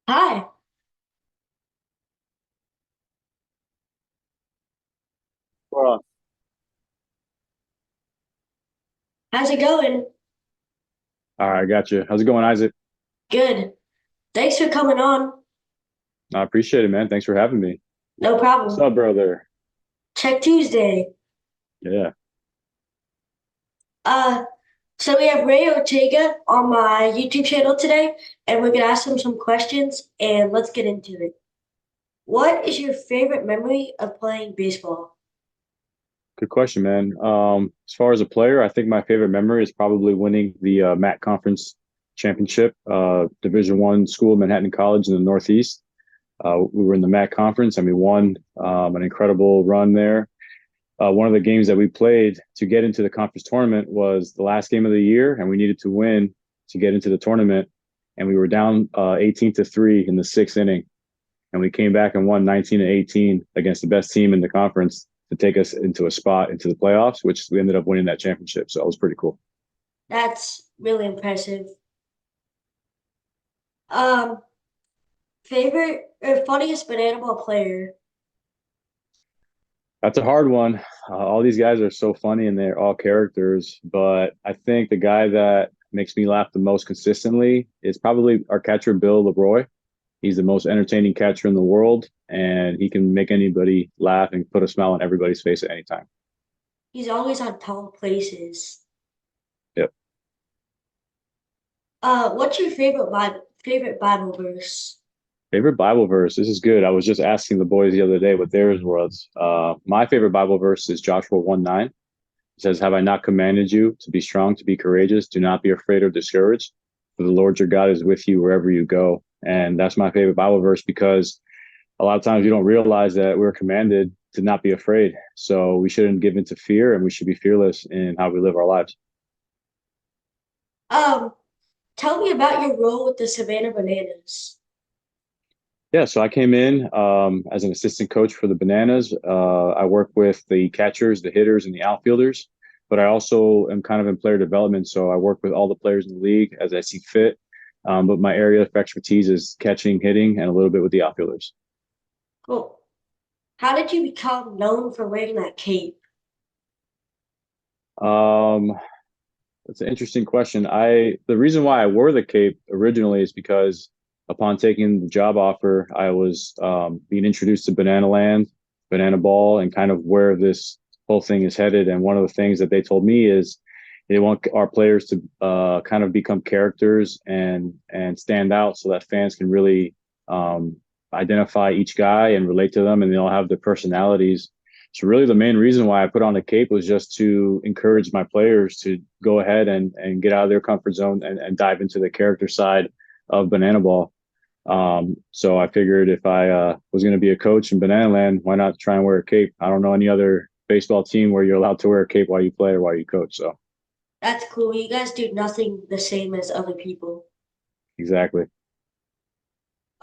Hi, Well, how's it going? all right, got you. How's it going, Isaac? Good. Thanks for coming on. I appreciate it, man. Thanks for having me. No What's problem. up, brother? Check Tuesday. Yeah. Uh, so we have Ray Ortega on my YouTube channel today, and we're gonna ask him some questions, and let's get into it. What is your favorite memory of playing baseball? Good question, man. As far as a player, I think my favorite memory is probably winning the MAC Conference Championship, Division One school, Manhattan College in the Northeast. We were in the MAC Conference and we won an incredible run there. One of the games that we played to get into the conference tournament was the last game of the year, and we needed to win to get into the tournament. And we were down 18-3 in the sixth inning, and we came back and won 19-18 against the best team in the conference to take us into a spot into the playoffs, which we ended up winning that championship. So it was pretty cool. That's really impressive. Um, Favorite or funniest banana ball player? That's a hard one. All these guys are so funny and they're all characters, but I think the guy that makes me laugh the most consistently is probably our catcher, Bill LeBroy. He's the most entertaining catcher in the world, and he can make anybody laugh and put a smile on everybody's face at any time. He's always on top places. Yep. What's your favorite Bible verse? Favorite Bible verse. This is good. I was just asking the boys the other day what theirs was. My favorite Bible verse is Joshua 1:9. It says, "Have I not commanded you to be strong, to be courageous? Do not be afraid or discouraged, for the Lord your God is with you wherever you go." And that's my favorite Bible verse because a lot of times we don't realize that we're commanded to not be afraid. So we shouldn't give into fear and we should be fearless in how we live our lives. Um, Tell me about your role with the Savannah Bananas. Yeah, so I came in as an assistant coach for the Bananas. I work with the catchers, the hitters, and the outfielders, but I also am kind of in player development. So I work with all the players in the league as I see fit. But my area of expertise is catching, hitting, and a little bit with the outfielders. Cool. How did you become known for wearing that cape? Um, That's an interesting question. The reason why I wore the cape originally is because upon taking the job offer, I was being introduced to Banana Land, Banana Ball, and kind of where this whole thing is headed. And one of the things that they told me is they want our players to kind of become characters and stand out so that fans can really identify each guy and relate to them, and they all have their personalities. So really the main reason why I put on the cape was just to encourage my players to go ahead and get out of their comfort zone and dive into the character side of Banana Ball. So I figured if I was going to be a coach in Banana Land, why not try and wear a cape? I don't know any other baseball team where you're allowed to wear a cape while you play or while you coach. So That's cool. You guys do nothing the same as other people. exactly.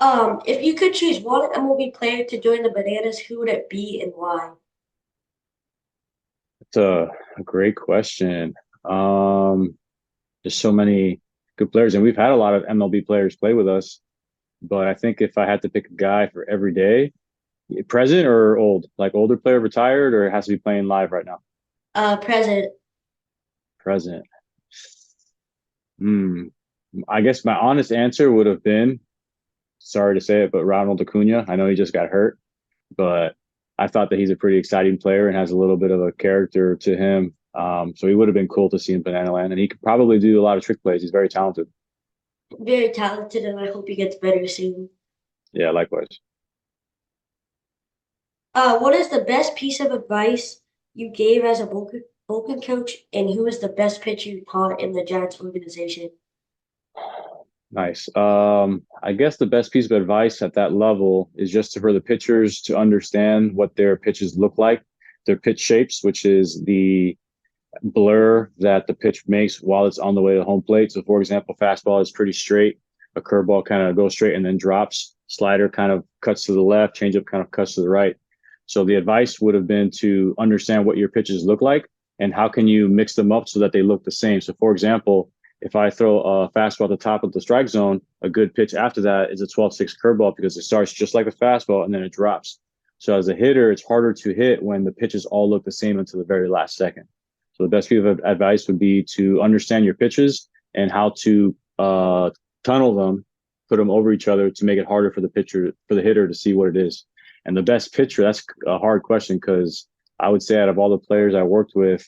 If you could choose one MLB player to join the Bananas, who would it be and why? It's a great question. Um, there's so many good players, and we've had a lot of MLB players play with us. But I think if I had to pick a guy for every day, present or old, like older player retired, or it has to be playing live right now? President. Present. Hmm. I guess my honest answer would have been, sorry to say it, but Ronald Acuna. I know he just got hurt, but I thought that he's a pretty exciting player and has a little bit of a character to him. So he would have been cool to see in Banana Land, and he could probably do a lot of trick plays. He's very talented. Very talented, and I hope he gets better soon. Yeah, likewise. What is the best piece of advice you gave as a Vulcan coach, and who is the best pitcher you taught in the Giants organization? Nice. I guess the best piece of advice at that level is just for the pitchers to understand what their pitches look like, their pitch shapes, which is the blur that the pitch makes while it's on the way to home plate. So, for example, fastball is pretty straight, a curveball kind of goes straight and then drops, slider kind of cuts to the left, changeup kind of cuts to the right. So, the advice would have been to understand what your pitches look like and how can you mix them up so that they look the same. So, for example, If I throw a fastball at the top of the strike zone, a good pitch after that is a 12-6 curveball because it starts just like a fastball and then it drops. So as a hitter, it's harder to hit when the pitches all look the same until the very last second. So the best piece of advice would be to understand your pitches and how to tunnel them, put them over each other to make it harder for the hitter to see what it is. And the best pitcher, that's a hard question because I would say out of all the players I worked with,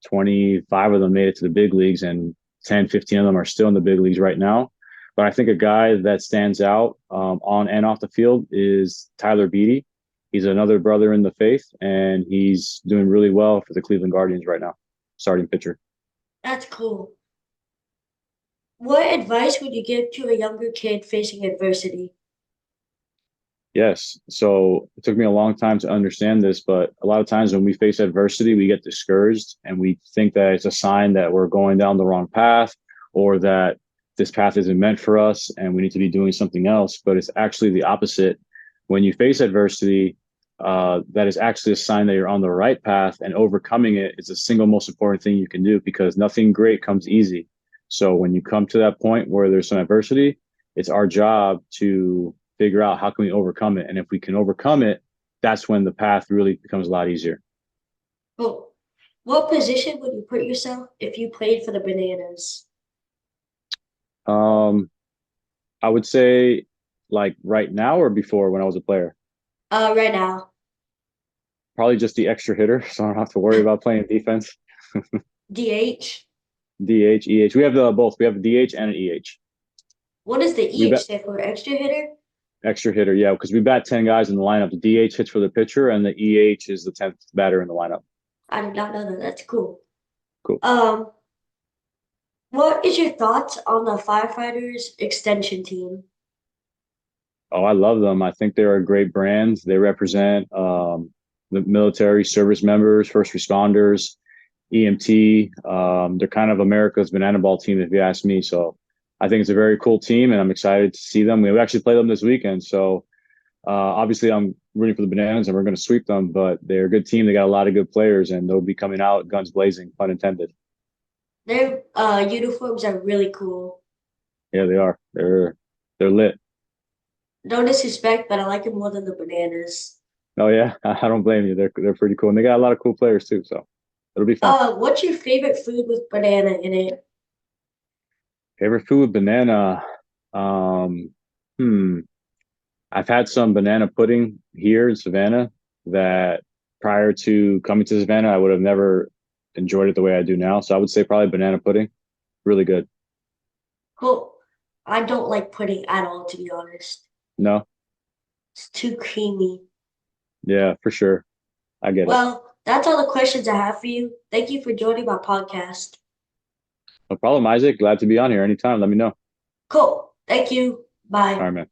25 of them made it to the big leagues and 10, 15 of them are still in the big leagues right now. But I think a guy that stands out on and off the field is Tyler Beatty. He's another brother in the faith, and he's doing really well for the Cleveland Guardians right now, starting pitcher. That's cool. What advice would you give to a younger kid facing adversity? Yes. So it took me a long time to understand this, but a lot of times when we face adversity, we get discouraged and we think that it's a sign that we're going down the wrong path or that this path isn't meant for us and we need to be doing something else. But it's actually the opposite. When you face adversity, that is actually a sign that you're on the right path, and overcoming it is the single most important thing you can do because nothing great comes easy. So when you come to that point where there's some adversity, it's our job to figure out how can we overcome it. And if we can overcome it, that's when the path really becomes a lot easier. Well, what position would you put yourself if you played for the Bananas? Um, I would say like right now or before when I was a player, Right now. probably just the extra hitter. So I don't have to worry about playing defense. DH. DH, EH. We have the both. We have a DH and an EH. What does the We EH bet stand for? Extra hitter? extra hitter, yeah, because we bat 10 guys in the lineup. The DH hits for the pitcher, and the EH is the 10th batter in the lineup. I did not know that. That's cool. Cool. What is your thoughts on the firefighters extension team? Oh, I love them. I think they're a great brand. They represent the military service members, first responders, EMT. They're kind of America's banana ball team, if you ask me. So I think it's a very cool team, and I'm excited to see them. We actually play them this weekend. So obviously, I'm rooting for the Bananas, and we're going to sweep them. But they're a good team. They got a lot of good players, and they'll be coming out guns blazing, pun intended. Their uniforms are really cool. Yeah, they are. They're lit. No disrespect, but I like it more than the Bananas. Oh yeah, I don't blame you. They're pretty cool, and they got a lot of cool players too. So it'll be fun. What's your favorite food with banana in it? Favorite food with banana? Um, hmm. I've had some banana pudding here in Savannah that prior to coming to Savannah, I would have never enjoyed it the way I do now. So I would say probably banana pudding. Really good. Cool. I don't like pudding at all, to be honest. No? It's too creamy. Yeah, for sure. I get it. Well, that's all the questions I have for you. Thank you for joining my podcast. No problem, Isaac. Glad to be on here anytime. Let me know. Cool. Thank you. All Bye. right, man.